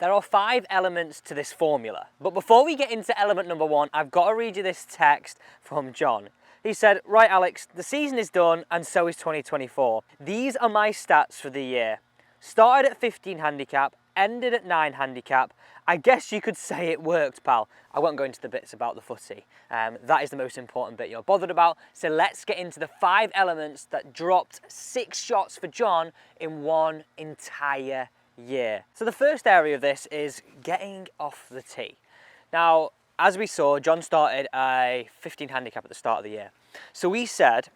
There are 5 elements to this formula, but before we get into element number 1, I've got to read you this text from John. He said, right Alex, the season is done and so is 2024. These are my stats for the year. Started at 15 handicap, ended at 9 handicap. I guess you could say it worked, pal. I won't go into the bits about the footy. That is the most important bit you're bothered about. So let's get into the 5 elements that dropped 6 shots for John in one entire year. So the first area of this is getting off the tee. Now, as we saw, John started a 15 handicap at the start of the year. So we said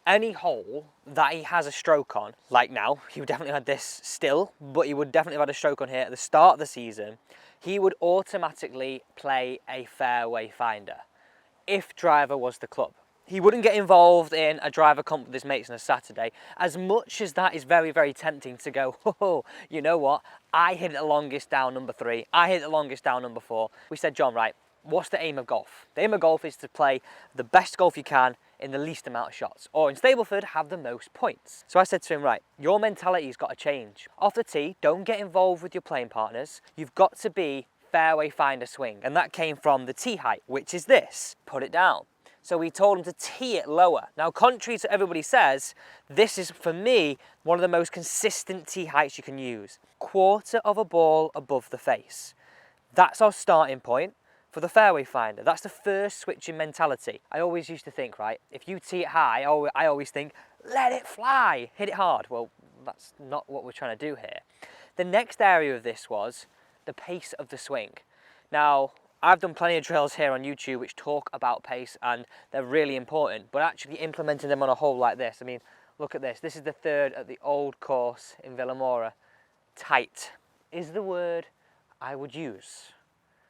any hole that he has a stroke on, like now, he would definitely had this still, but he would definitely have had a stroke on here at the start of the season, he would automatically play a fairway finder if driver was the club. He wouldn't get involved in a driver comp with his mates on a Saturday, as much as that is very, very tempting to go, oh, you know what, I hit it the longest down number 3, I hit it the longest down number 4. We said, John, right, what's the aim of golf? The aim of golf is to play the best golf you can in the least amount of shots, or in Stableford, have the most points. So I said to him, right, your mentality's got to change. Off the tee, don't get involved with your playing partners. You've got to be fairway finder swing. And that came from the tee height, which is this, put it down. So we told him to tee it lower. Now, contrary to everybody says, this is, for me, one of the most consistent tee heights you can use. Quarter of a ball above the face. That's our starting point for the fairway finder. That's the first switch in mentality. I always used to think, right, if you tee it high, I always think, let it fly, hit it hard. Well, that's not what we're trying to do here. The next area of this was the pace of the swing. Now, I've done plenty of drills here on YouTube which talk about pace, and they're really important, but actually implementing them on a hole like this, I mean, look at this. This is the 3rd at the old course in Villamora. Tight is the word I would use.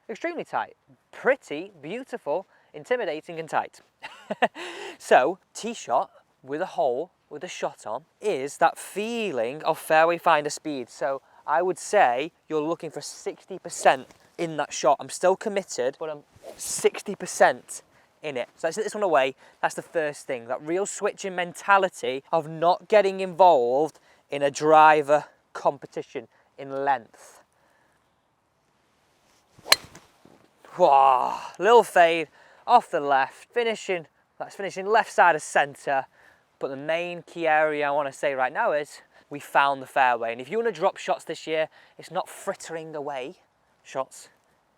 Extremely tight, pretty, beautiful, intimidating and tight. So, tee shot with a hole, with a shot on, is that feeling of fairway finder speed. So I would say you're looking for 60% in that shot. I'm still committed, but I'm 60% in it. So let's get this one away. That's the first thing, that real switch in mentality of not getting involved in a driver competition in length. Wow, little fade off the left, finishing left side of centre. But the main key area I want to say right now is we found the fairway. And if you want to drop shots this year, it's not frittering away shots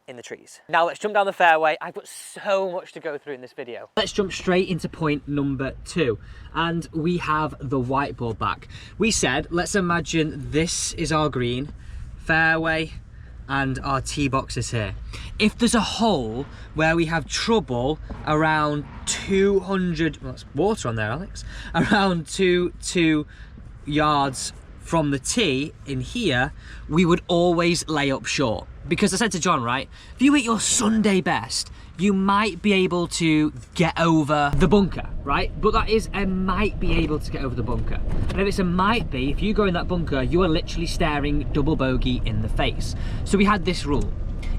in the trees. Now let's jump down the fairway. I've got so much to go through in this video. Let's jump straight into point number 2. And we have the whiteboard back. We said, let's imagine this is our green, fairway, and our tee box is here. If there's a hole where we have trouble around 200, well, that's water on there, Alex, around 2 yards from the tee in here, we would always lay up short. Because I said to John, right, if you hit your Sunday best, you might be able to get over the bunker, right? But that is a might be able to get over the bunker. And if it's a might be, if you go in that bunker, you are literally staring double bogey in the face. So we had this rule.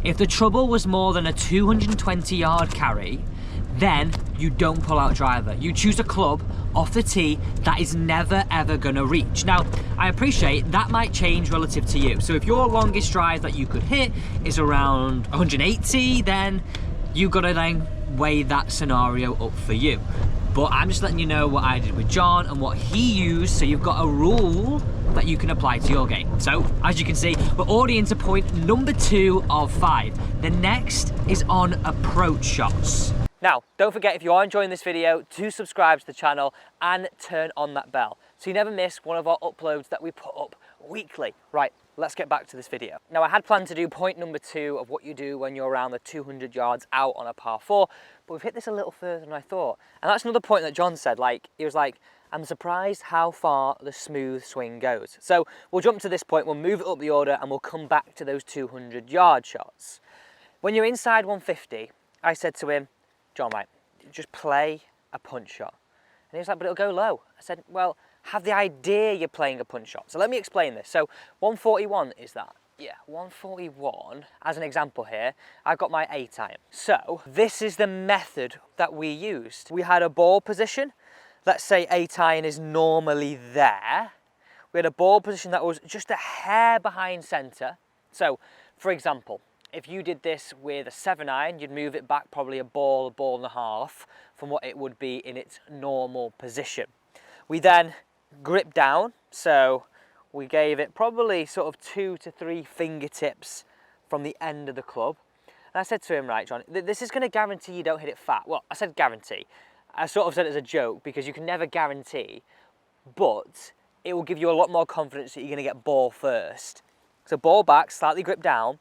If the trouble was more than a 220 yard carry, then you don't pull out driver. You choose a club off the tee that is never ever gonna reach. Now, I appreciate that might change relative to you. So if your longest drive that you could hit is around 180, then you've got to then weigh that scenario up for you. But I'm just letting you know what I did with John and what he used, so you've got a rule that you can apply to your game. So, as you can see, we're already into point number 2 of 5. The next is on approach shots. Now, don't forget, if you are enjoying this video, to subscribe to the channel and turn on that bell so you never miss one of our uploads that we put up weekly. Right, let's get back to this video. Now, I had planned to do point number 2 of what you do when you're around the 200 yards out on a par 4, but we've hit this a little further than I thought. And that's another point that John said, he was like, I'm surprised how far the smooth swing goes. So we'll jump to this point, we'll move it up the order, and we'll come back to those 200 yard shots. When you're inside 150, I said to him, John, right, just play a punch shot. And he was like, but it'll go low. I said, well, have the idea you're playing a punch shot. So let me explain this. So 141 is that. Yeah, 141, as an example here, I've got my A-time. So this is the method that we used. We had a ball position. Let's say A-time is normally there. We had a ball position that was just a hair behind center. So For example, if you did this with a 7-iron, you'd move it back probably a ball and a half from what it would be in its normal position. We then grip down, so we gave it probably sort of 2 to 3 fingertips from the end of the club. And I said to him, right, John, this is going to guarantee you don't hit it fat. Well, I said guarantee. I sort of said it as a joke because you can never guarantee, but it will give you a lot more confidence that you're going to get ball first. So ball back, slightly grip down,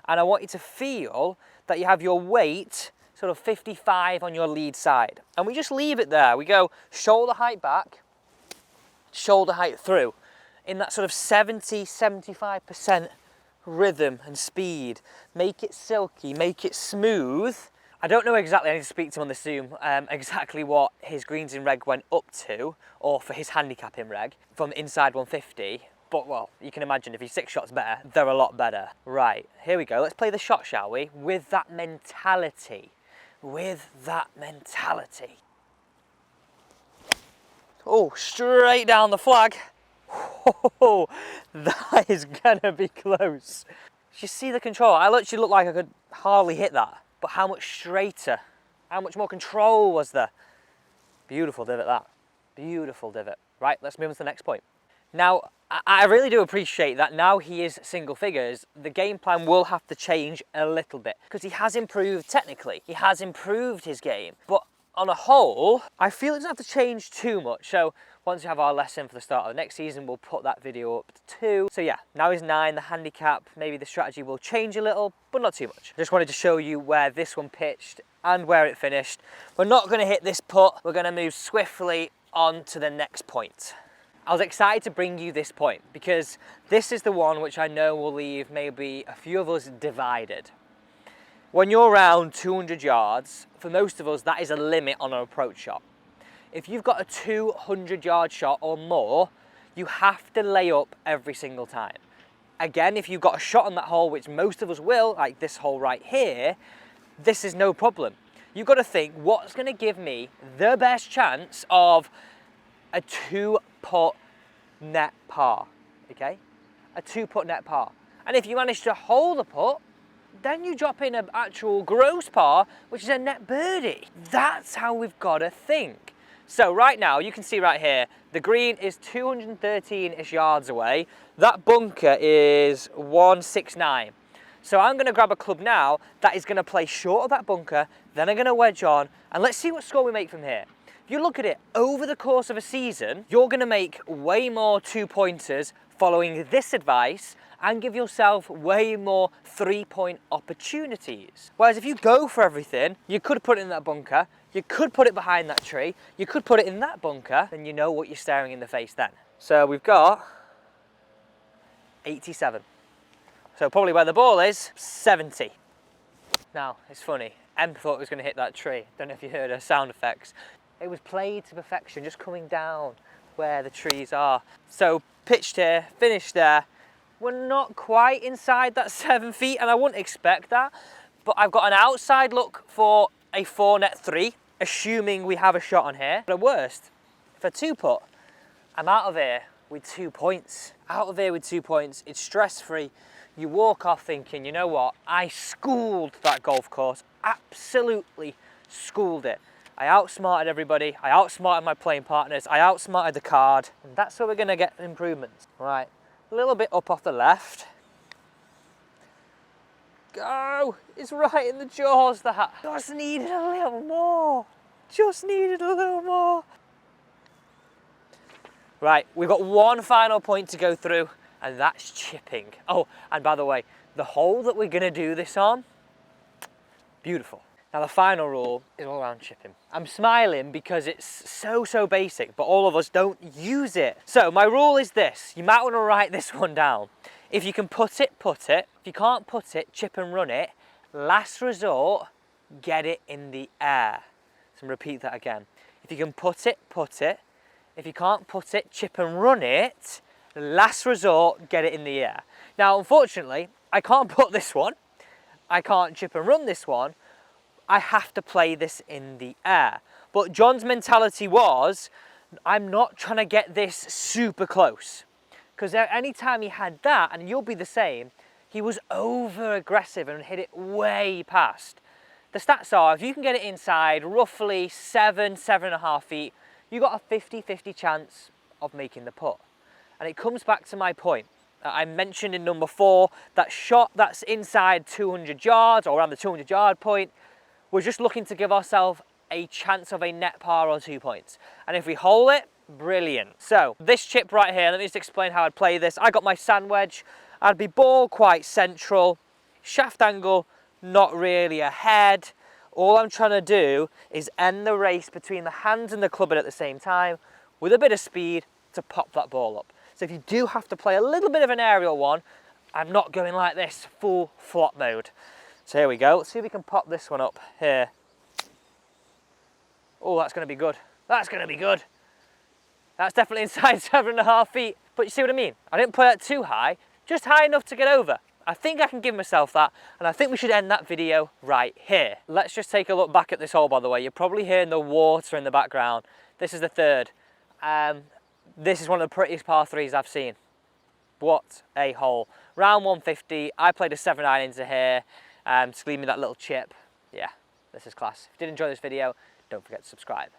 and I want you to feel that you have your weight sort of 55 on your lead side. And we just leave it there. We go shoulder height back, shoulder height through, in that sort of 70-75% rhythm and speed. Make it silky, make it smooth. I don't know exactly, I need to speak to him on the Zoom, exactly what his greens in reg went up to, or for his handicap in reg, from inside 150. But, well, you can imagine if he's 6 shots better, they're a lot better. Right, here we go. Let's play the shot, shall we? With that mentality. With that mentality. Oh, straight down the flag. Oh, that is gonna be close. You see the control? I literally looked like I could hardly hit that. But how much straighter, how much more control was there? Beautiful divot, that. Beautiful divot. Right, let's move on to the next point. Now, I really do appreciate that now he is single figures, the game plan will have to change a little bit because he has improved technically. He has improved his game, but on a whole, I feel it doesn't have to change too much. So once we have our lesson for the start of the next season, we'll put that video up to 2. So yeah, now he's 9, the handicap, maybe the strategy will change a little, but not too much. Just wanted to show you where this one pitched and where it finished. We're not gonna hit this putt. We're gonna move swiftly on to the next point. I was excited to bring you this point because this is the one which I know will leave maybe a few of us divided. When you're around 200 yards, for most of us, that is a limit on an approach shot. If you've got a 200-yard shot or more, you have to lay up every single time. Again, if you've got a shot on that hole, which most of us will, like this hole right here, this is no problem. You've got to think, what's going to give me the best chance of a 2-putt net par, okay? A 2-putt net par. And if you manage to hold the putt, then you drop in an actual gross par, which is a net birdie. That's how we've got to think. So right now, you can see right here, the green is 213-ish yards away. That bunker is 169. So I'm gonna grab a club now that is gonna play short of that bunker, then I'm gonna wedge on, and let's see what score we make from here. If you look at it, over the course of a season, you're gonna make way more 2-pointers following this advice and give yourself way more 3-point opportunities. Whereas if you go for everything, you could put it in that bunker, you could put it behind that tree, you could put it in that bunker, then you know what you're staring in the face then. So we've got 87. So probably where the ball is, 70. Now, it's funny, Em thought it was gonna hit that tree. Don't know if you heard her sound effects. It was played to perfection, just coming down where the trees are. So pitched here, finished there. We're not quite inside that 7 feet, and I wouldn't expect that, but I've got an outside look for a 4-net 3, assuming we have a shot on here. But at worst, for 2-putt, I'm out of here with 2 points. Out of here with 2 points, it's stress-free. You walk off thinking, you know what, I schooled that golf course, absolutely schooled it. I outsmarted everybody, I outsmarted my playing partners, I outsmarted the card, and that's where we're gonna get improvements. Right, a little bit up off the left. Go, it's right in the jaws, that. Just needed a little more, just needed a little more. Right, we've got one final point to go through, and that's chipping. Oh, and by the way, the hole that we're gonna do this on, beautiful. Now the final rule is all around chipping. I'm smiling because it's so basic, but all of us don't use it. So my rule is this, you might want to write this one down. If you can put it, put it. If you can't put it, chip and run it. Last resort, get it in the air. So repeat that again. If you can put it, put it. If you can't put it, chip and run it. Last resort, get it in the air. Now, unfortunately, I can't put this one. I can't chip and run this one. I have to play this in the air. But John's mentality was, I'm not trying to get this super close. Because any time he had that, and you'll be the same, he was over aggressive and hit it way past. The stats are, if you can get it inside roughly 7.5 feet, you got a 50-50 chance of making the putt. And it comes back to my point that I mentioned in number 4, that shot that's inside 200 yards or around the 200 yard point, we're just looking to give ourselves a chance of a net par or 2 points. And if we hole it, brilliant. So this chip right here, let me just explain how I'd play this. I got my sand wedge, I'd be ball quite central, shaft angle not really ahead. All I'm trying to do is end the race between the hands and the club head at the same time with a bit of speed to pop that ball up. So if you do have to play a little bit of an aerial one, I'm not going like this, full flop mode. So here we go. Let's see if we can pop this one up here. Oh, that's going to be good. That's going to be good. That's definitely inside 7.5 feet. But you see what I mean? I didn't play that too high, just high enough to get over. I think I can give myself that, and I think we should end that video right here. Let's just take a look back at this hole, by the way. You're probably hearing the water in the background. This is the third. This is one of the prettiest par 3s I've seen. What a hole. Round 150, I played a 7-iron into here to leave me that little chip. Yeah, this is class. If you did enjoy this video, don't forget to subscribe.